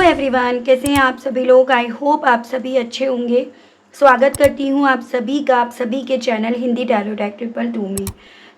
Everyone, कैसे हैं आप सभी लोग। आई होप आप सभी अच्छे होंगे। स्वागत करती हूँ आप सभी का आप सभी के चैनल हिंदी टैरो डेक 222 में।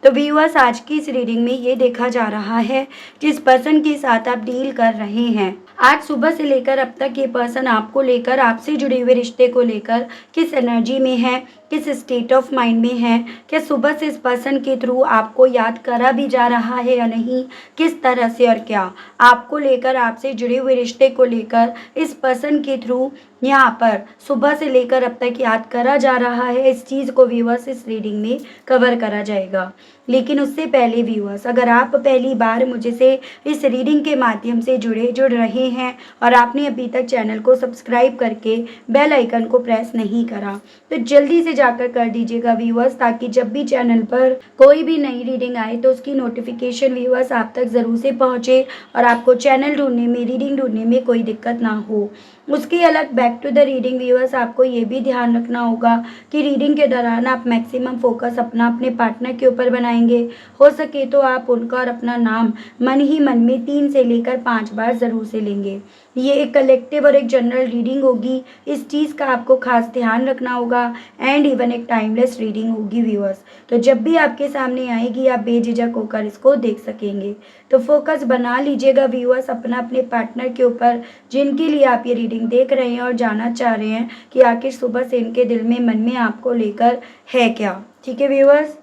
तो व्यूअर्स, आज की इस रीडिंग में ये देखा जा रहा है जिस पर्सन के साथ आप डील कर रहे हैं, आज सुबह से लेकर अब तक ये पर्सन आपको लेकर, आपसे जुड़े हुए रिश्ते को लेकर किस एनर्जी में है, किस स्टेट ऑफ माइंड में है, क्या सुबह से इस पर्सन के थ्रू आपको याद करा भी जा रहा है या नहीं, किस तरह से और क्या आपको लेकर, आपसे जुड़े हुए रिश्ते को लेकर इस पर्सन के थ्रू यहाँ पर सुबह से लेकर अब तक याद करा जा रहा है। इस चीज़ को व्यूअर्स इस रीडिंग में कवर करा जाएगा। लेकिन उससे पहले व्यूअर्स, अगर आप पहली बार मुझे से इस रीडिंग के माध्यम से जुड़ रहे हैं और आपने अभी तक चैनल को सब्सक्राइब करके बेल आइकन को प्रेस नहीं करा तो जल्दी से जाकर कर दीजिएगा व्यूअर्स, ताकि जब भी चैनल पर कोई भी नई रीडिंग आए तो उसकी नोटिफिकेशन व्यूअर्स आप तक ज़रूर से पहुँचे और आपको चैनल ढूंढने में, रीडिंग ढूंढने में कोई दिक्कत ना हो। उसके अलग back to the reading viewers, आपको ये भी ध्यान रखना होगा कि रीडिंग के दौरान आप मैक्सिमम फोकस अपना अपने पार्टनर के ऊपर बनाएंगे। हो सके तो आप उनका और अपना नाम मन ही मन में 3 से लेकर 5 बार ज़रूर से लेंगे। ये एक कलेक्टिव और एक जनरल रीडिंग होगी, इस चीज़ का आपको खास ध्यान रखना होगा। एंड इवन एक टाइमलेस रीडिंग होगी व्यूअर्स, तो जब भी आपके सामने आएगी आप बेझिझक होकर इसको देख सकेंगे। तो फोकस बना लीजिएगा व्यूअर्स अपना अपने पार्टनर के ऊपर, जिनके लिए आप ये रीडिंग देख रहे हैं और जानना चाह रहे हैं कि आखिर सुबह से इनके दिल में, मन में आपको लेकर है क्या। ठीक है व्यूअर्स,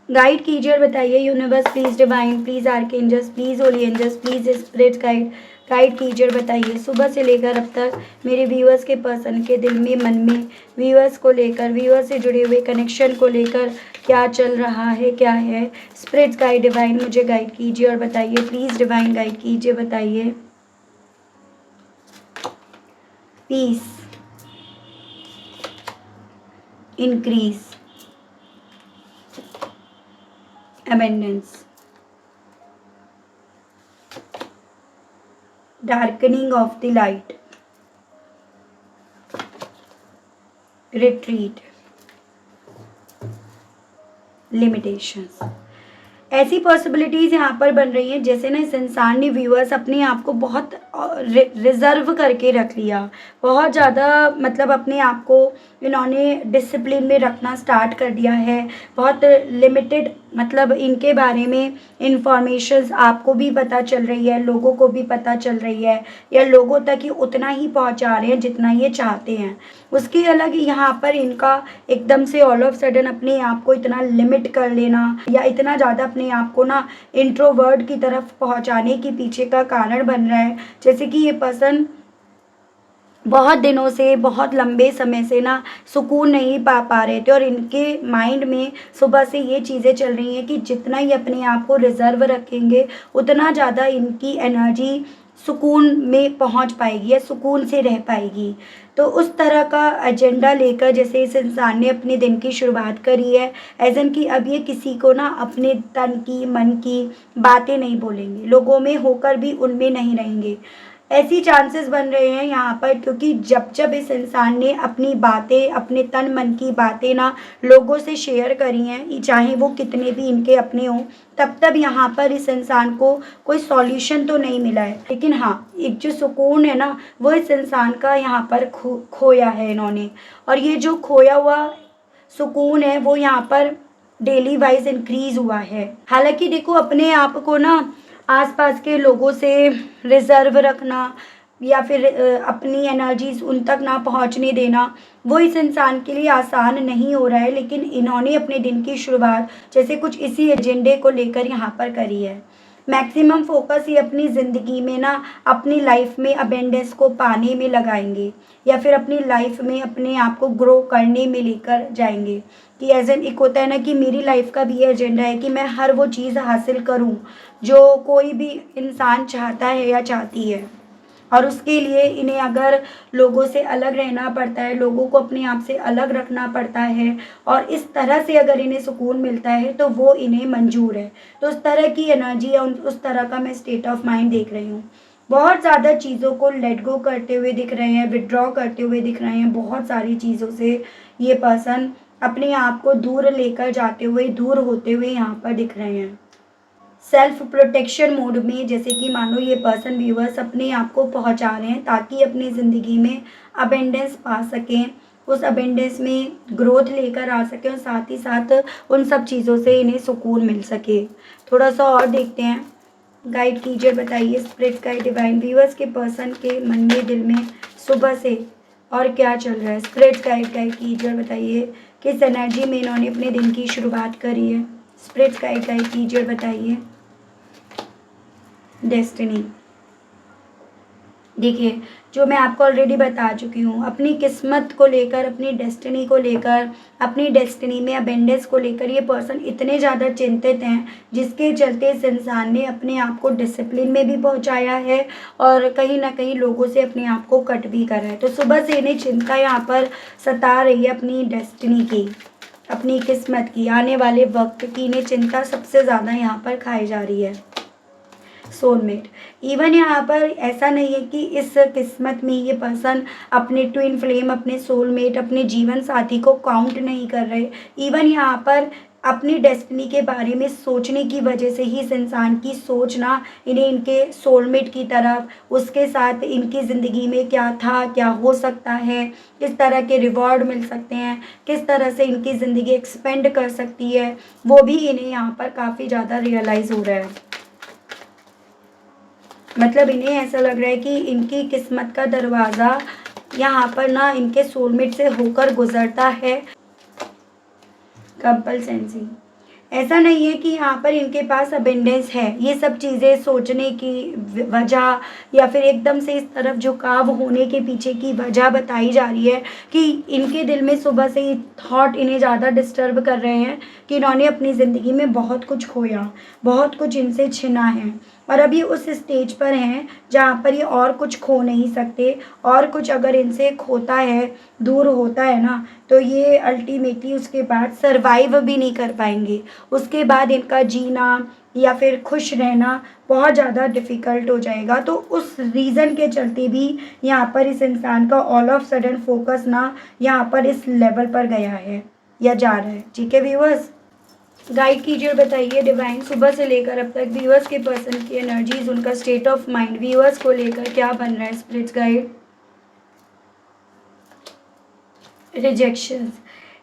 गाइड कीजिए और बताइए universe please, divine please, archangels please, holy angels please, spirit guide कीजिए और बताइए सुबह से लेकर अब तक मेरे व्यूअर्स के पर्सन के दिल में, मन में, व्यूअर्स को लेकर, व्यूअर्स से जुड़े हुए कनेक्शन को लेकर क्या चल रहा है, क्या है। स्पिरिट गाइड, डिवाइन मुझे गाइड कीजिए और बताइए प्लीज, डिवाइन गाइड कीजिए, बताइए। Peace, increase, abundance, darkening of the light, retreat, limitations। ऐसी पॉसिबिलिटीज़ यहाँ पर बन रही हैं जैसे ना इस इंसान ने व्यूअर्स अपने आप को बहुत रिजर्व करके रख लिया, बहुत ज़्यादा, मतलब अपने आप को इन्होंने डिसिप्लिन में रखना स्टार्ट कर दिया है। बहुत लिमिटेड, मतलब इनके बारे में इंफॉर्मेशंस आपको भी पता चल रही है, लोगों को भी पता चल रही है, या लोगों तक ही उतना ही पहुंचा रहे हैं जितना ये चाहते हैं। उसके अलग यहाँ पर इनका एकदम से ऑल ऑफ सडन अपने आप को इतना लिमिट कर लेना, या इतना ज़्यादा अपने आप को ना इंट्रोवर्ट की तरफ पहुंचाने के पीछे का कारण बन रहा है। जैसे कि ये पर्सन बहुत दिनों से, बहुत लंबे समय से ना सुकून नहीं पा रहे थे और इनके माइंड में सुबह से ये चीज़ें चल रही हैं कि जितना ही अपने आप को रिजर्व रखेंगे उतना ज़्यादा इनकी एनर्जी सुकून में पहुंच पाएगी या सुकून से रह पाएगी। तो उस तरह का एजेंडा लेकर जैसे इस इंसान ने अपने दिन की शुरुआत करी है, एजन कि अब ये किसी को ना अपने तन की, मन की बातें नहीं बोलेंगे, लोगों में होकर भी उनमें नहीं रहेंगे। ऐसी चांसेस बन रहे हैं यहाँ पर, क्योंकि जब जब इस इंसान ने अपनी बातें, अपने तन मन की बातें ना लोगों से शेयर करी हैं, चाहे वो कितने भी इनके अपने हों, तब यहाँ पर इस इंसान को कोई सॉल्यूशन तो नहीं मिला है। लेकिन हाँ, एक जो सुकून है ना वो इस इंसान का यहाँ पर खोया है इन्होंने, और ये जो खोया हुआ सुकून है वो यहाँ पर डेली वाइज इंक्रीज हुआ है। हालांकि देखो, अपने आप को ना आसपास के लोगों से रिजर्व रखना या फिर अपनी एनर्जीज उन तक ना पहुंचने देना, वो इस इंसान के लिए आसान नहीं हो रहा है। लेकिन इन्होंने अपने दिन की शुरुआत जैसे कुछ इसी एजेंडे को लेकर यहाँ पर करी है। मैक्सिमम फोकस ये अपनी ज़िंदगी में ना, अपनी लाइफ में अबेंडेंस को पाने में लगाएंगे, या फिर अपनी लाइफ में अपने आप को ग्रो करने में लेकर जाएंगे। कि एज एन एक होता है ना कि मेरी लाइफ का भी ये एजेंडा है कि मैं हर वो चीज़ हासिल करूं जो कोई भी इंसान चाहता है या चाहती है, और उसके लिए इन्हें अगर लोगों से अलग रहना पड़ता है, लोगों को अपने आप से अलग रखना पड़ता है, और इस तरह से अगर इन्हें सुकून मिलता है तो वो इन्हें मंजूर है। तो उस तरह की एनर्जी या उस तरह का मैं स्टेट ऑफ माइंड देख रही हूँ। बहुत ज़्यादा चीज़ों को लेट गो करते हुए दिख रहे हैं, विड्रॉ करते हुए दिख रहे हैं। बहुत सारी चीज़ों से ये पर्सन अपने आप को दूर लेकर जाते हुए, दूर होते हुए यहाँ पर दिख रहे हैं। सेल्फ प्रोटेक्शन मोड में, जैसे कि मानो ये पर्सन व्यूअर्स अपने आप को पहुंचा रहे हैं ताकि अपनी ज़िंदगी में अबेंडेंस पा सकें, उस अबेंडेंस में ग्रोथ लेकर आ सकें और साथ ही साथ उन सब चीज़ों से इन्हें सुकून मिल सके। थोड़ा सा और देखते हैं, गाइड कीजिए, बताइए स्पिरिट गाइड डिवाइन व्यूअर्स के पर्सन के मन में दिल में सुबह से और क्या चल रहा है। स्पिरिट गाइड कीजिए और बताइए किस एनर्जी में इन्होंने अपने दिन की शुरुआत करी है। स्पिरिट गाइड कीजिए और बताइए। डेस्टिनी, देखिए जो मैं आपको ऑलरेडी बता चुकी हूँ, अपनी किस्मत को लेकर, अपनी डेस्टिनी को लेकर, अपनी डेस्टिनी में अबेंडेंस को लेकर ये पर्सन इतने ज़्यादा चिंतित हैं, जिसके चलते इस इंसान ने अपने आप को डिसिप्लिन में भी पहुँचाया है और कहीं ना कहीं लोगों से अपने आप को कट भी करा है। तो सुबह से इन्हें चिंता यहाँ पर सता रही है अपनी डेस्टिनी की, अपनी किस्मत की, आने वाले वक्त की इन्हें चिंता सबसे ज़्यादा यहाँ पर खाई जा रही है। सोलमेट, इवन यहाँ पर ऐसा नहीं है कि इस किस्मत में ये पर्सन अपने ट्विन फ्लेम, अपने सोलमेट, अपने जीवन साथी को काउंट नहीं कर रहे। इवन यहाँ पर अपनी डेस्टिनी के बारे में सोचने की वजह से ही इस इंसान की सोच ना इन्हें इनके सोलमेट की तरफ, उसके साथ इनकी ज़िंदगी में क्या था, क्या हो सकता है, किस तरह के रिवॉर्ड मिल सकते हैं, किस तरह से इनकी ज़िंदगी एक्सपेंड कर सकती है, वो भी इन्हें यहाँ पर काफ़ी ज़्यादा रियलाइज़ हो रहा है। मतलब इन्हें ऐसा लग रहा है कि इनकी किस्मत का दरवाज़ा यहाँ पर ना इनके सोलमेट से होकर गुजरता है। कंपल्सेंसी, ऐसा नहीं है कि यहाँ पर इनके पास अबेंडेंस है, ये सब चीज़ें सोचने की वजह या फिर एकदम से इस तरफ झुकाव होने के पीछे की वजह बताई जा रही है कि इनके दिल में सुबह से ही थॉट इन्हें ज़्यादा डिस्टर्ब कर रहे हैं कि इन्होंने अपनी ज़िंदगी में बहुत कुछ खोया, बहुत कुछ इनसे छिना है और अभी उस स्टेज पर हैं जहाँ पर ये और कुछ खो नहीं सकते। और कुछ अगर इनसे खोता है, दूर होता है ना, तो ये अल्टीमेटली उसके बाद सरवाइव भी नहीं कर पाएंगे। उसके बाद इनका जीना या फिर खुश रहना बहुत ज़्यादा डिफ़िकल्ट हो जाएगा। तो उस रीज़न के चलते भी यहाँ पर इस इंसान का ऑल ऑफ सडन फोकस ना यहाँ पर इस लेवल पर गया है या जा रहा है। ठीक है व्यूअर्स, गाइड कीजिए और बताइए डिवाइन सुबह से लेकर अब तक व्यूअर्स के पर्सन की एनर्जीज, उनका स्टेट ऑफ माइंड व्यूअर्स को लेकर क्या बन रहा है। स्पिरिट्स गाइड, रिजेक्शंस,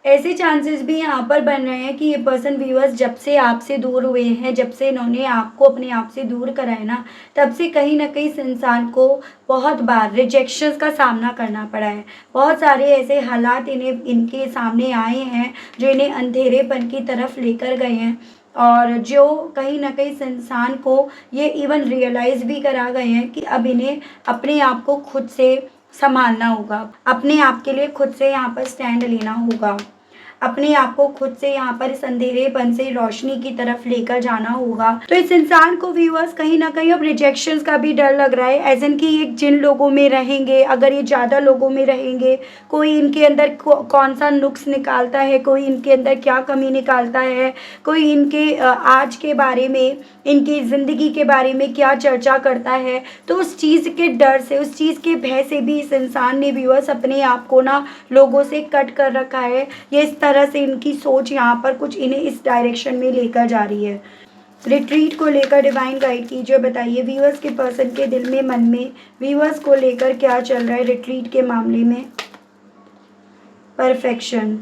ऐसे चांसेस भी यहाँ पर बन रहे हैं कि ये पर्सन व्यूअर्स जब से आपसे दूर हुए हैं, जब से इन्होंने आपको अपने आप से दूर करा है ना, तब से कहीं ना कहीं इस इंसान को बहुत बार रिजेक्शंस का सामना करना पड़ा है। बहुत सारे ऐसे हालात इन्हें इनके सामने आए हैं जो इन्हें अंधेरेपन की तरफ लेकर गए हैं और जो कहीं ना कहीं इस इंसान को ये इवन रियलाइज़ भी करा गए हैं कि अब इन्हें अपने आप को खुद से संभालना होगा, अपने आप के लिए खुद से यहाँ पर स्टैंड लेना होगा, अपने आप को खुद से यहाँ पर इस अंधेरेपन से रोशनी की तरफ लेकर जाना होगा। तो इस इंसान को व्यूअर्स कहीं ना कहीं अब रिजेक्शंस का भी डर लग रहा है, एज इन कि ये जिन लोगों में रहेंगे, अगर ये ज़्यादा लोगों में रहेंगे, कोई इनके अंदर कौन सा नुक्स निकालता है, कोई इनके अंदर क्या कमी निकालता है, कोई इनके आज के बारे में, इनकी ज़िंदगी के बारे में क्या चर्चा करता है। तो उस चीज़ के डर से, उस चीज़ के भय से भी इस इंसान ने व्यूअर्स अपने आप को ना लोगों से कट कर रखा है। ये इस तरह से इनकी सोच यहाँ पर कुछ इन्हें इस डायरेक्शन में लेकर जा रही है। रिट्रीट को लेकर डिवाइन गाइड कीजिए, बताइए व्यूअर्स के पर्सन के दिल में, मन में व्यूअर्स को लेकर क्या चल रहा है रिट्रीट के मामले में। परफेक्शन,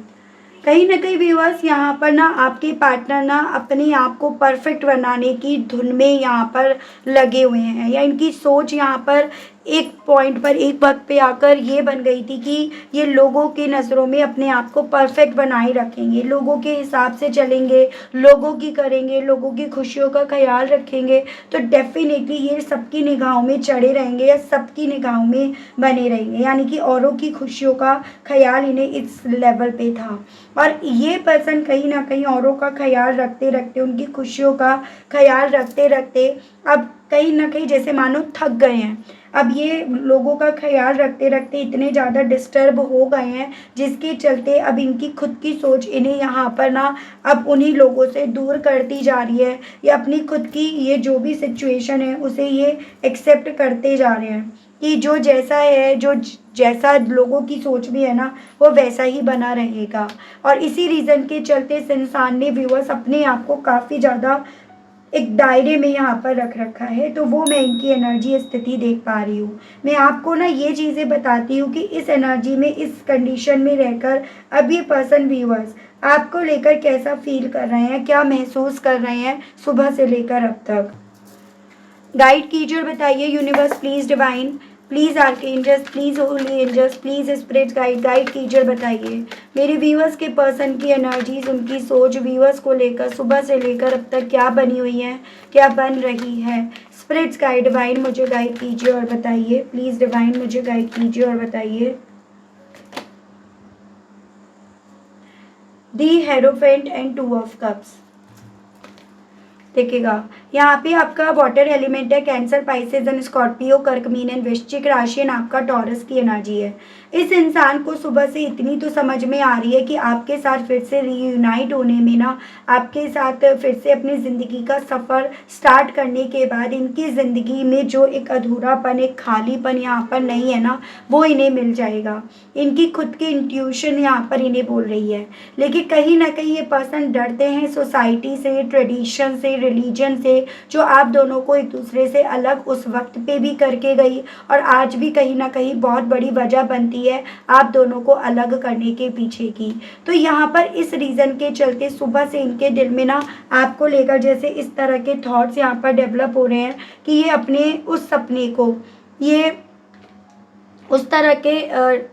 कहीं ना कहीं व्यूअर्स यहाँ पर ना आपके पार्टनर ना अपने आप को परफेक्ट बनाने की धुन में यहाँ पर लगे हुए हैं, या इनकी सोच यहाँ पर एक पॉइंट पर, एक वक्त पे आकर ये बन गई थी कि ये लोगों की नज़रों में अपने आप को परफेक्ट बनाए रखेंगे, लोगों के हिसाब से चलेंगे, लोगों की करेंगे, लोगों की खुशियों का ख्याल रखेंगे। तो डेफिनेटली ये सबकी निगाहों में चढ़े रहेंगे या सबकी निगाहों में बने रहेंगे, यानी कि औरों की खुशियों का ख्याल इन्हें इस लेवल पे था। और ये पर्सन कहीं ना कहीं औरों का ख्याल रखते रखते, उनकी खुशियों का ख्याल रखते रखते अब कहीं ना कहीं जैसे मानो थक गए हैं। अब ये लोगों का ख्याल रखते रखते इतने ज़्यादा डिस्टर्ब हो गए हैं, जिसके चलते अब इनकी खुद की सोच इन्हें यहाँ पर ना अब उन्हीं लोगों से दूर करती जा रही है, या अपनी खुद की ये जो भी सिचुएशन है उसे ये एक्सेप्ट करते जा रहे हैं कि जो जैसा है, जो जैसा लोगों की सोच भी है ना, वो वैसा ही बना रहेगा। और इसी रीज़न के चलते इस इंसान ने व्यूअर्स अपने आप को काफ़ी ज़्यादा एक दायरे में यहाँ पर रख रखा है, तो वो मैं इनकी एनर्जी स्थिति देख पा रही हूँ। मैं आपको ना ये चीज़ें बताती हूँ कि इस एनर्जी में, इस कंडीशन में रहकर अब ये पर्सन व्यूअर्स आपको लेकर कैसा फील कर रहे हैं, क्या महसूस कर रहे हैं सुबह से लेकर अब तक। गाइड कीजिए और बताइए universe please divine, please archangels, please holy angels, please spirit guide कीजिए और बताइए मेरे व्यूअर्स के पर्सन की एनर्जीज, उनकी सोच व्यूअर्स को लेकर सुबह से लेकर अब तक क्या बनी हुई है, क्या बन रही है। स्पिरिट्स गाइड डिवाइन मुझे गाइड कीजिए और बताइए, प्लीज डिवाइन मुझे गाइड कीजिए और बताइए। The hierophant and two of cups. देखिएगा यहाँ पे आपका वाटर एलिमेंट है, कैंसर, पाइसेस एंड स्कॉर्पियो, कर्क, मीन एंड वृश्चिक राशि एंड आपका टॉरस की एनर्जी है। इस इंसान को सुबह से इतनी तो समझ में आ रही है कि आपके साथ फिर से रीयूनाइट होने में ना, आपके साथ फिर से अपनी ज़िंदगी का सफ़र स्टार्ट करने के बाद इनकी ज़िंदगी में जो एक अधूरापन, एक खालीपन यहाँ पर नहीं है ना, वो इन्हें मिल जाएगा। इनकी खुद की इंट्यूशन यहाँ पर इन्हें बोल रही है। लेकिन कहीं ना कहीं ये पर्सन डरते हैं सोसाइटी से, ट्रेडिशन से, रिलीजन से, जो आप दोनों को एक दूसरे से अलग उस वक्त पे भी करके गई और आज भी कहीं ना कहीं बहुत बड़ी वजह बनती है आप दोनों को अलग करने के पीछे की। तो यहाँ पर इस रीज़न के चलते सुबह से इनके दिल में ना आपको लेकर जैसे इस तरह के थॉट्स यहाँ पर डेवलप हो रहे हैं कि ये अपने उस सपने को, ये उस तरह के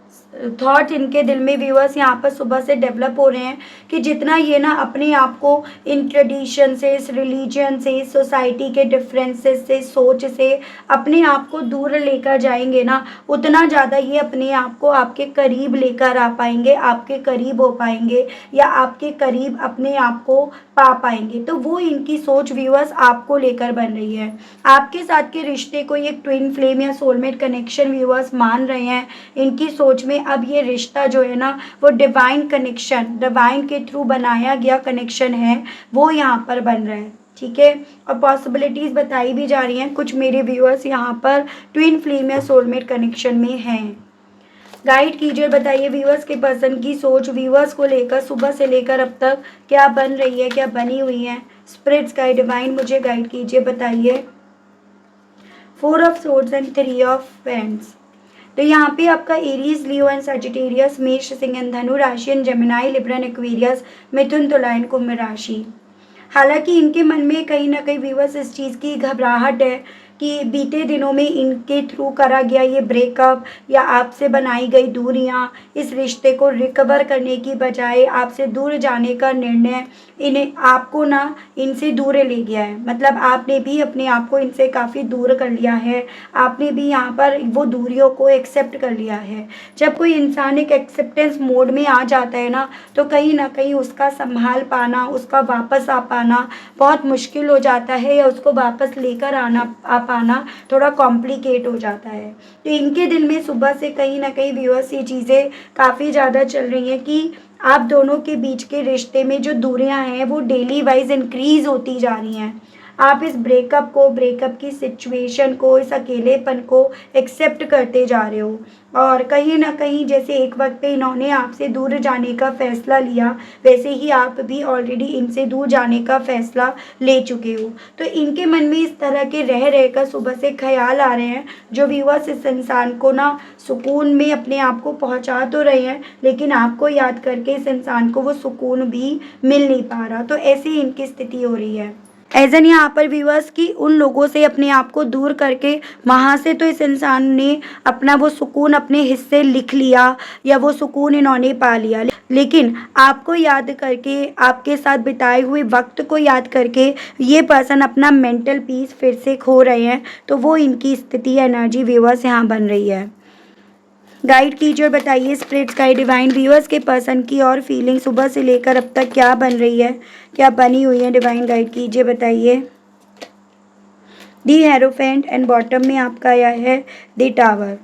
थॉट इनके दिल में व्यूअर्स यहाँ पर सुबह से डेवलप हो रहे हैं कि जितना ये ना अपने आप को इन ट्रेडिशन से, इस रिलीजन से, इस सोसाइटी के डिफरेंसेस से, सोच से अपने आप को दूर लेकर जाएंगे ना, उतना ज़्यादा ये अपने आप को आपके करीब लेकर आ पाएंगे, आपके करीब हो पाएंगे या आपके करीब अपने आप को पा पाएंगे। तो वो इनकी सोच व्यूअर्स आपको लेकर बन रही है। आपके साथ के रिश्ते को एक ट्विन फ्लेम या सोलमेट कनेक्शन व्यूअर्स मान रहे हैं। इनकी सोच में अब ये रिश्ता जो है ना, वो डिवाइन कनेक्शन, डिवाइन के थ्रू बनाया गया कनेक्शन है, वो यहाँ पर बन रहा है। ठीक है, और पॉसिबिलिटीज़ बताई भी जा रही हैं। कुछ मेरे व्यूअर्स यहाँ पर ट्विन फ्लेम या सोलमेट कनेक्शन में हैं। गाइड कीजिए, बताइए व्यूअर्स के पर्सन की सोच व्यूअर्स को लेकर सुबह से लेकर अब तक क्या बन रही है, क्या बनी हुई है। स्पिरिट्स गाइड डिवाइन मुझे गाइड कीजिए, बताइए। 4 of swords and 3 of wands. तो यहाँ पे आपका एरीज, लियो एंड सजिटेरियस, मेष, सिंह एंड धनु राशि and Gemini, Libra and Aquarius, मिथुन, तुला एंड कुंभ राशि। हालांकि इनके मन में कहीं ना कहीं व्यूअर्स इस चीज़ की घबराहट है कि बीते दिनों में इनके थ्रू करा गया ये ब्रेकअप या आपसे बनाई गई दूरियां, इस रिश्ते को रिकवर करने की बजाय आपसे दूर जाने का निर्णय इन्हें, आपको ना इनसे दूर ले गया है। मतलब आपने भी अपने आप को इनसे काफ़ी दूर कर लिया है, आपने भी यहाँ पर वो दूरियों को एक्सेप्ट कर लिया है। जब कोई इंसान एक एक्सेप्टेंस मोड में आ जाता है ना, तो कहीं ना कहीं उसका संभाल पाना, उसका वापस आ पाना बहुत मुश्किल हो जाता है, या उसको वापस लेकर आ पाना थोड़ा कॉम्प्लिकेट हो जाता है। तो इनके दिल में सुबह से कहीं ना कहीं व्यूअर्स ये चीज़ें काफ़ी ज़्यादा चल रही हैं कि आप दोनों के बीच के रिश्ते में जो दूरियां हैं वो डेली वाइज इंक्रीज होती जा रही हैं। आप इस ब्रेकअप को, ब्रेकअप की सिचुएशन को, इस अकेलेपन को एक्सेप्ट करते जा रहे हो। और कहीं ना कहीं जैसे एक वक्त पे इन्होंने आपसे दूर जाने का फ़ैसला लिया, वैसे ही आप भी ऑलरेडी इनसे दूर जाने का फ़ैसला ले चुके हो। तो इनके मन में इस तरह के रह रहकर सुबह से ख्याल आ रहे हैं, जो व्यूअर्स इस इंसान को ना सुकून में अपने आप को पहुंचा तो रहे हैं, लेकिन आपको याद करके इस इंसान को वो सुकून भी मिल नहीं पा रहा। तो ऐसी इनकी स्थिति हो रही है। एजन यहाँ पर व्यूअर्स की उन लोगों से अपने आप को दूर करके वहाँ से तो इस इंसान ने अपना वो सुकून अपने हिस्से लिख लिया, या वो सुकून इन्होंने पा लिया, लेकिन आपको याद करके, आपके साथ बिताए हुए वक्त को याद करके ये पर्सन अपना मेंटल पीस फिर से खो रहे हैं। तो वो इनकी स्थिति, एनर्जी व्यूअर्स यहाँ बन रही है। गाइड कीजिए और बताइए स्पिरिट्स गाइड डिवाइन व्यूअर्स के पर्सन की और फीलिंग सुबह से लेकर अब तक क्या बन रही है, क्या बनी हुई है। डिवाइन गाइड कीजिए, बताइए। दी हेरोफेंट एंड बॉटम में आपका आया है द टावर।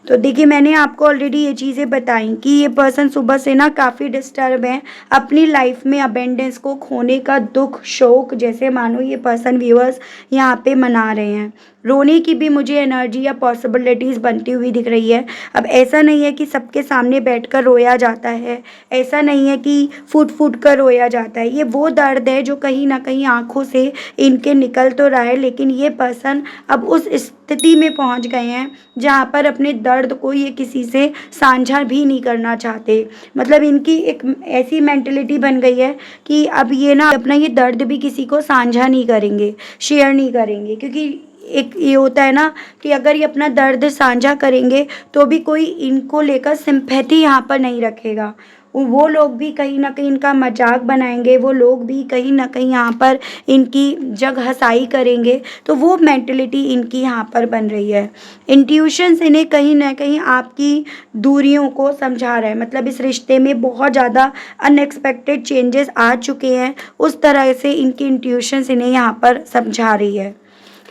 तो देखिए मैंने आपको ऑलरेडी ये चीज़ें बताई कि ये पर्सन सुबह से ना काफ़ी डिस्टर्ब है, अपनी लाइफ में अबेंडेंस को खोने का दुख शोक जैसे मानो ये पर्सन व्यूअर्स यहाँ पे मना रहे हैं। रोने की भी मुझे एनर्जी या पॉसिबिलिटीज़ बनती हुई दिख रही है। अब ऐसा नहीं है कि सबके सामने बैठकर रोया जाता है, ऐसा नहीं है कि फूट फूट कर रोया जाता है। ये वो दर्द है जो कहीं ना कहीं आंखों से इनके निकल तो रहा है, लेकिन ये पर्सन अब उस स्थिति में पहुंच गए हैं जहां पर अपने दर्द को ये किसी से साझा भी नहीं करना चाहते। मतलब इनकी एक ऐसी मेंटलिटी बन गई है कि अब ये ना अपना ये दर्द भी किसी को साझा नहीं करेंगे, शेयर नहीं करेंगे, क्योंकि एक ये होता है ना कि अगर ये अपना दर्द साझा करेंगे तो भी कोई इनको लेकर सिंपैथी यहाँ पर नहीं रखेगा। वो लोग भी कहीं ना कहीं इनका मजाक बनाएंगे, वो लोग भी कहीं ना कहीं यहाँ पर इनकी जग हंसाई करेंगे। तो वो मेंटलिटी इनकी यहाँ पर बन रही है। इंट्यूशंस इन्हें कहीं ना कहीं आपकी दूरियों को समझा रहा है। मतलब इस रिश्ते में बहुत ज़्यादा अनएक्सपेक्टेड चेंजेस आ चुके हैं, उस तरह से इनकी इंट्यूशंस इन्हें यहाँ पर समझा रही है।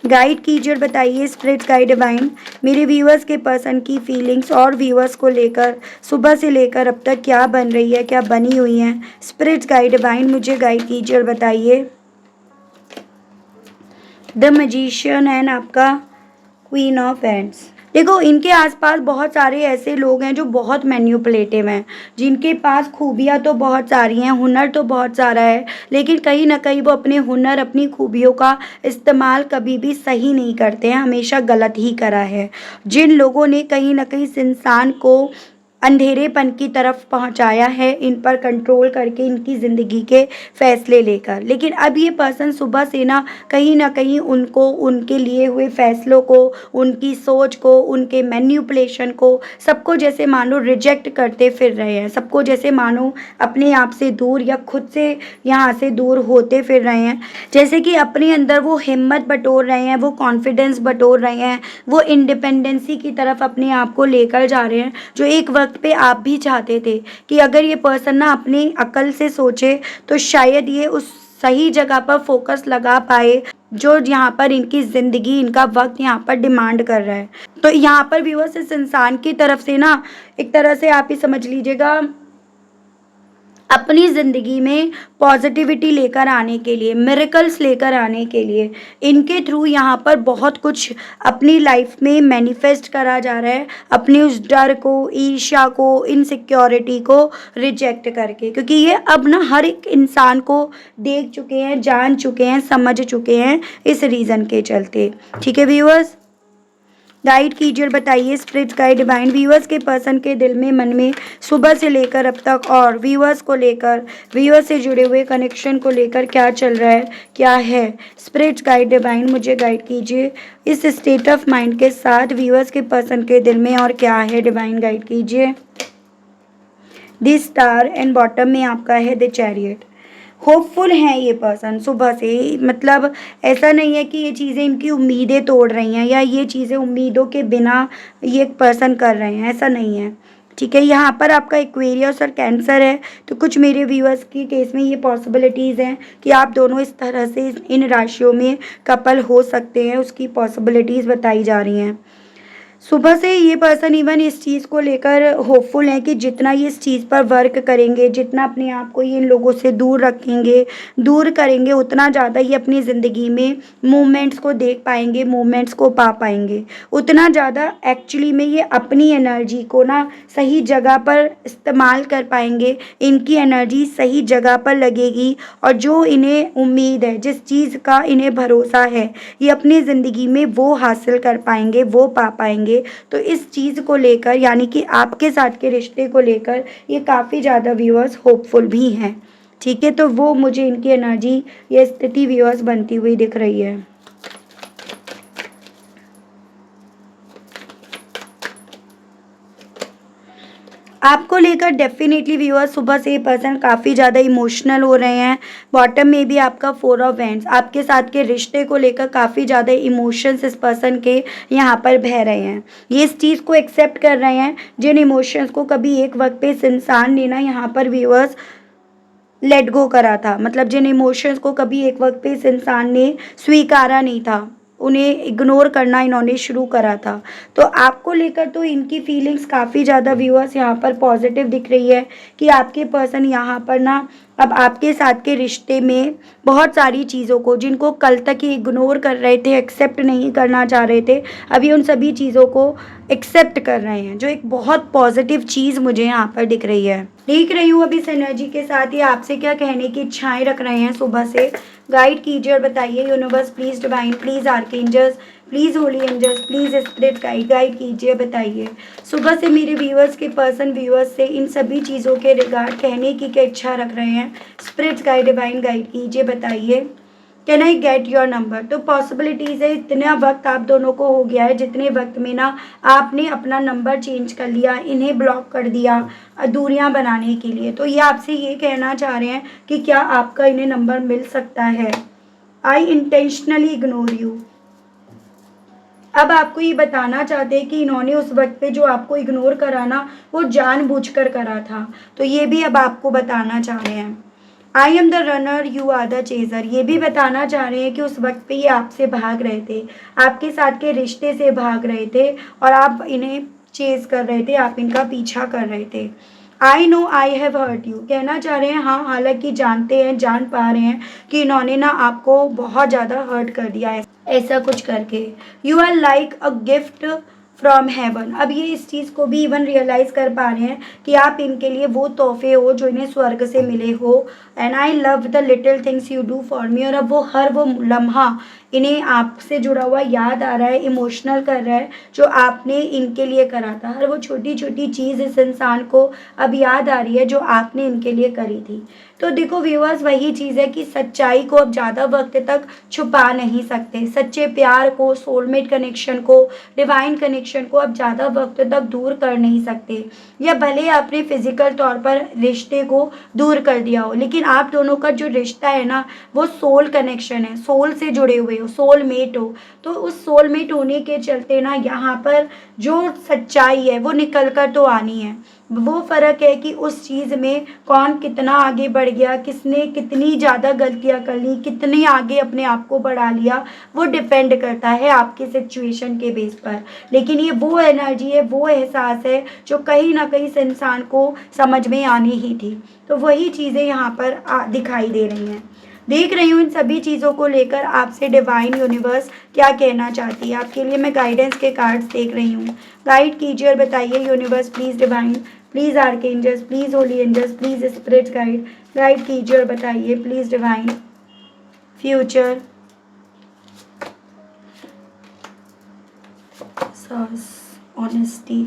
गाइड कीजिए और बताइए स्पिरिट गाइड डिवाइन मेरे व्यूअर्स के पर्सन की फीलिंग्स और व्यूअर्स को लेकर सुबह से लेकर अब तक क्या बन रही है, क्या बनी हुई हैं। स्पिरिट गाइड डिवाइन मुझे गाइड कीजिए और बताइए। द मैजिशियन एंड आपका क्वीन ऑफ हैंड्स। देखो इनके आसपास बहुत सारे ऐसे लोग हैं जो बहुत मैन्युपुलेटिव हैं, जिनके पास खूबियाँ तो बहुत सारी हैं, हुनर तो बहुत सारा है, लेकिन कहीं ना कहीं वो अपने हुनर अपनी खूबियों का इस्तेमाल कभी भी सही नहीं करते हैं, हमेशा गलत ही करा है। जिन लोगों ने कहीं ना कहीं इस इंसान को अंधेरेपन की तरफ पहुंचाया है, इन पर कंट्रोल करके इनकी ज़िंदगी के फैसले लेकर, लेकिन अब ये पर्सन सुबह से ना कहीं उनको उनके लिए हुए फैसलों को, उनकी सोच को, उनके मैन्युपुलेशन को, सबको जैसे मानो रिजेक्ट करते फिर रहे हैं, सबको जैसे मानो अपने आप से दूर या खुद से यहाँ से दूर होते फिर रहे हैं। जैसे कि अपने अंदर वो हिम्मत बटोर रहे हैं, वो कॉन्फिडेंस बटोर रहे हैं, वो इंडिपेंडेंसी की तरफ अपने आप को लेकर जा रहे हैं, जो एक वक्त पे आप भी चाहते थे कि अगर ये पर्सन ना अपनी अकल से सोचे तो शायद ये उस सही जगह पर फोकस लगा पाए जो यहाँ पर इनकी ज़िंदगी, इनका वक्त यहाँ पर डिमांड कर रहा है। तो यहाँ पर व्यूअर्स इस इंसान की तरफ से ना एक तरह से आप ही समझ लीजिएगा अपनी ज़िंदगी में पॉजिटिविटी लेकर आने के लिए, मिरेकल्स लेकर आने के लिए इनके थ्रू यहाँ पर बहुत कुछ अपनी लाइफ में मैनिफेस्ट करा जा रहा है, अपने उस डर को, ईर्ष्या को, इनसिक्योरिटी को रिजेक्ट करके, क्योंकि ये अब ना हर एक इंसान को देख चुके हैं, जान चुके हैं, समझ चुके हैं इस रीज़न के चलते। ठीक है व्यूअर्स, गाइड कीजिए और बताइए स्पिरिट गाइड डिवाइन व्यूअर्स के पर्सन के दिल में, मन में सुबह से लेकर अब तक और व्यूअर्स को लेकर, व्यूअर्स से जुड़े हुए कनेक्शन को लेकर क्या चल रहा है, क्या है। स्पिरिट गाइड डिवाइन मुझे गाइड कीजिए इस स्टेट ऑफ माइंड के साथ व्यूअर्स के पर्सन के दिल में और क्या है, डिवाइन गाइड कीजिए। द स्टार एंड बॉटम में आपका है द चैरियट। होपफुल हैं ये पर्सन सुबह से, मतलब ऐसा नहीं है कि ये चीज़ें इनकी उम्मीदें तोड़ रही हैं या ये चीज़ें उम्मीदों के बिना ये पर्सन कर रहे हैं, ऐसा नहीं है। ठीक है, यहाँ पर आपका एक्वेरियस और कैंसर है, तो कुछ मेरे व्यूअर्स की केस में ये पॉसिबिलिटीज़ हैं कि आप दोनों इस तरह से इन राशियों में कपल हो सकते हैं, उसकी पॉसिबिलिटीज़ बताई जा रही हैं। सुबह से ये पर्सन इवन इस चीज़ को लेकर होपफुल है कि जितना ये इस चीज़ पर वर्क करेंगे, जितना अपने आप को ये इन लोगों से दूर रखेंगे, दूर करेंगे, उतना ज़्यादा ये अपनी ज़िंदगी में मूवमेंट्स को देख पाएंगे, मूवमेंट्स को पा पाएंगे, उतना ज़्यादा एक्चुअली में ये अपनी एनर्जी को ना सही जगह पर इस्तेमाल कर पाएंगे, इनकी एनर्जी सही जगह पर लगेगी और जो इन्हें उम्मीद है, जिस चीज़ का इन्हें भरोसा है, ये अपनी ज़िंदगी में वो हासिल कर पाएंगे, वो पा पाएंगे। तो इस चीज़ को लेकर यानी कि आपके साथ के रिश्ते को लेकर ये काफ़ी ज़्यादा व्यूअर्स होपफुल भी हैं। ठीक है, तो वो मुझे इनकी एनर्जी ये स्थिति व्यूअर्स बनती हुई दिख रही है। आपको लेकर डेफिनेटली व्यूअर्स सुबह से ये पर्सन काफ़ी ज़्यादा इमोशनल हो रहे हैं। बॉटम में भी आपका 4 ऑफ वैंड्स, आपके साथ के रिश्ते को लेकर काफ़ी ज़्यादा इमोशंस इस पर्सन के यहाँ पर बह रहे हैं। ये इस चीज़ को एक्सेप्ट कर रहे हैं जिन इमोशंस को कभी एक वक्त पे इस इंसान ने ना यहाँ पर व्यूअर्स लेट गो करा था, मतलब जिन इमोशंस को कभी एक वक्त पे इस इंसान ने स्वीकारा नहीं था, उन्हें इग्नोर करना इन्होंने शुरू करा था। तो आपको लेकर तो इनकी फीलिंग्स काफ़ी ज़्यादा व्यूअर्स यहाँ पर पॉजिटिव दिख रही है कि आपके पर्सन यहाँ पर ना अब आपके साथ के रिश्ते में बहुत सारी चीज़ों को, जिनको कल तक ही इग्नोर कर रहे थे, एक्सेप्ट नहीं करना चाह रहे थे, अभी उन सभी चीज़ों को एक्सेप्ट कर रहे हैं, जो एक बहुत पॉजिटिव चीज़ मुझे यहाँ पर दिख रही है। देख रही हूँ अभी इस एनर्जी के साथ ही आपसे क्या कहने की इच्छाएं रख रहे हैं सुबह से। गाइड कीजिए और बताइए universe, please divine, please archangels, please holy angels, please spirit guide कीजिए, बताइए सुबह से मेरे व्यूअर्स के पर्सन व्यूअर्स से इन सभी चीज़ों के रिगार्ड कहने की क्या इच्छा रख रहे हैं। स्पिरिट गाइड डिवाइन गाइड कीजिए, बताइए। Can I get your number. तो पॉसिबिलिटीज़ है, इतना वक्त आप दोनों को हो गया है जितने वक्त में ना आपने अपना नंबर चेंज कर लिया, इन्हें ब्लॉक कर दिया दूरियां बनाने के लिए। तो ये आपसे ये कहना चाह रहे हैं कि क्या आपका इन्हें नंबर मिल सकता है। आई इंटेंशनली इग्नोर यू। अब आपको ये बताना चाहते हैं कि इन्होंने उस वक्त पे जो आपको इग्नोर करा ना, वो जानबूझकर करा था। तो ये भी अब आपको बताना चाह रहे हैं। I am the runner, you are the chaser. ये भी बताना चाह रहे हैं कि उस वक्त पे ये आपसे भाग रहे थे, आपके साथ के रिश्ते से भाग रहे थे और आप इन्हें चेज कर रहे थे, आप इनका पीछा कर रहे थे। I know I have hurt you. कहना चाह रहे हैं हाँ, हालांकि जानते हैं, जान पा रहे हैं कि इन्होंने ना आपको बहुत ज़्यादा हर्ट कर दिया है ऐसा कुछ करके। You are like a gift from heaven. अब ये इस चीज़ को भी इवन रियलाइज़ कर पा रहे हैं कि आप इनके लिए वो तोहफे हो जो इन्हें स्वर्ग से मिले हो। And I love the little things you do for me. और अब वो हर वो लम्हा इन्हें आपसे जुड़ा हुआ याद आ रहा है, इमोशनल कर रहा है, जो आपने इनके लिए करा था। हर वो छोटी छोटी चीज़ इस इंसान को अब याद आ रही है जो आपने इनके लिए करी थी। तो देखो व्यूअर्स, वही चीज़ है कि सच्चाई को अब ज़्यादा वक्त तक छुपा नहीं सकते। सच्चे प्यार को, सोलमेट कनेक्शन को, डिवाइन कनेक्शन को अब ज़्यादा वक्त तक दूर कर नहीं सकते। या भले आपने फिजिकल तौर पर रिश्ते को दूर कर दिया हो, लेकिन आप दोनों का जो रिश्ता है ना, वो सोल कनेक्शन है, सोल से जुड़े हुए हो, सोलमेट हो। तो उस सोलमेट होने के चलते ना यहाँ पर जो सच्चाई है वो निकल कर तो आनी है। वो फ़र्क है कि उस चीज़ में कौन कितना आगे बढ़ गया, किसने कितनी ज़्यादा गलतियाँ कर ली, कितनी आगे अपने आप को बढ़ा लिया, वो डिपेंड करता है आपके सिचुएशन के बेस पर। लेकिन ये वो एनर्जी है, वो एहसास है जो कहीं ना कहीं इस इंसान को समझ में आनी ही थी। तो वही चीज़ें यहाँ पर दिखाई दे रही हैं। देख रही हूँ इन सभी चीज़ों को लेकर आपसे डिवाइन यूनिवर्स क्या कहना चाहती है। आपके लिए मैं गाइडेंस के कार्ड्स देख रही हूँ। गाइड कीजिए और बताइए universe, please divine, please archangels, please holy angels, please spirit guide कीजिए और बताइए please divine, future, sauce, honesty,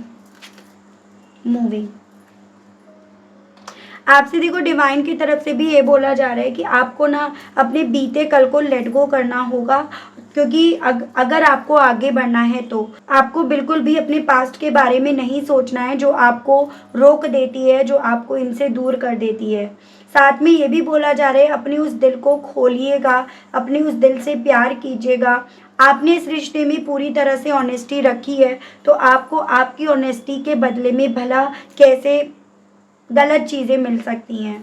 moving. आपसे देखो डिवाइन की तरफ से भी ये बोला जा रहा है कि आपको ना अपने बीते कल को लेट गो करना होगा, क्योंकि अगर आपको आगे बढ़ना है तो आपको बिल्कुल भी अपने पास्ट के बारे में नहीं सोचना है, जो आपको रोक देती है, जो आपको इनसे दूर कर देती है। साथ में ये भी बोला जा रहा है अपने उस दिल को खोलिएगा, अपने उस दिल से प्यार कीजिएगा। आपने इस रिश्ते में पूरी तरह से ऑनेस्टी रखी है, तो आपको आपकी ऑनेस्टी के बदले में भला कैसे गलत चीज़ें मिल सकती हैं।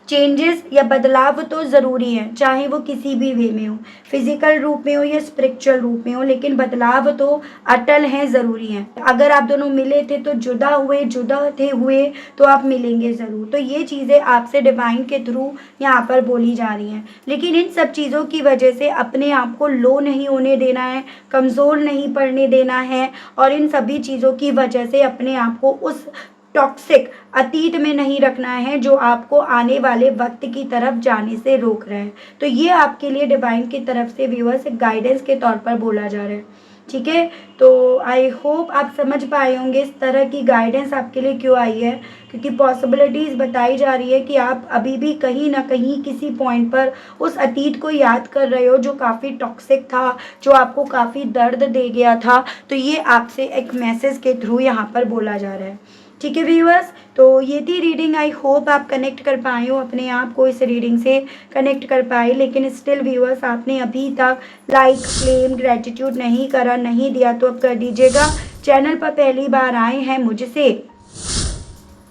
चेंजेस या बदलाव तो ज़रूरी है, चाहे वो किसी भी वे में हो, फिजिकल रूप में हो या स्पिरिचुअल रूप में हो, लेकिन बदलाव तो अटल हैं, ज़रूरी हैं। अगर आप दोनों मिले थे तो जुदा हुए तो आप मिलेंगे ज़रूर। तो ये चीज़ें आपसे डिवाइन के थ्रू यहाँ पर बोली जा रही हैं। लेकिन इन सब चीज़ों की वजह से अपने आप को लो नहीं होने देना है, कमज़ोर नहीं पड़ने देना है, और इन सभी चीज़ों की वजह से अपने आप को उस टॉक्सिक अतीत में नहीं रखना है जो आपको आने वाले वक्त की तरफ जाने से रोक रहा है। तो ये आपके लिए डिवाइन की तरफ से व्यूअर्स एक गाइडेंस के तौर पर बोला जा रहा है। ठीक है, तो आई होप आप समझ पाए होंगे इस तरह की गाइडेंस आपके लिए क्यों आई है, क्योंकि पॉसिबिलिटीज़ बताई जा रही है कि आप अभी भी कहीं ना कहीं किसी पॉइंट पर उस अतीत को याद कर रहे हो जो काफ़ी टॉक्सिक था, जो आपको काफ़ी दर्द दे गया था। तो ये आपसे एक मैसेज के थ्रू यहाँ पर बोला जा रहा है। ठीक है व्यूअर्स, तो ये थी रीडिंग। आई होप आप कनेक्ट कर पाए हो, अपने आप को इस रीडिंग से कनेक्ट कर पाए। लेकिन स्टिल व्यूअर्स, आपने अभी तक लाइक, क्लेम, ग्रेटिट्यूड नहीं करा, नहीं दिया, तो अब कर दीजिएगा। चैनल पर पहली बार आए हैं मुझसे,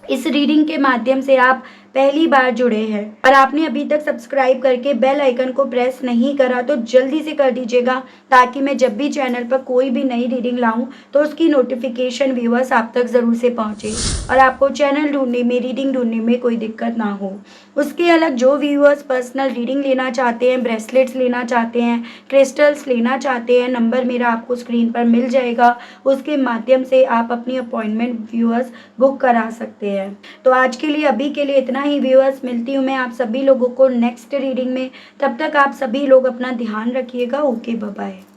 इस रीडिंग के माध्यम से आप पहली बार जुड़े हैं और आपने अभी तक सब्सक्राइब करके बेल आइकन को प्रेस नहीं करा तो जल्दी से कर दीजिएगा, ताकि मैं जब भी चैनल पर कोई भी नई रीडिंग लाऊं तो उसकी नोटिफिकेशन व्यूअर्स आप तक ज़रूर से पहुंचे और आपको चैनल ढूंढने में, रीडिंग ढूंढने में कोई दिक्कत ना हो। उसके अलग जो व्यूअर्स पर्सनल रीडिंग लेना चाहते हैं, ब्रेसलेट्स लेना चाहते हैं, क्रिस्टल्स लेना चाहते हैं, नंबर मेरा आपको स्क्रीन पर मिल जाएगा, उसके माध्यम से आप अपनी अपॉइंटमेंट व्यूअर्स बुक करा सकते हैं। तो आज के लिए, अभी के लिए इतना ही व्यूअर्स। मिलती हूँ मैं आप सभी लोगों को नेक्स्ट रीडिंग में। तब तक आप सभी लोग अपना ध्यान रखिएगा। Okay, bye bye.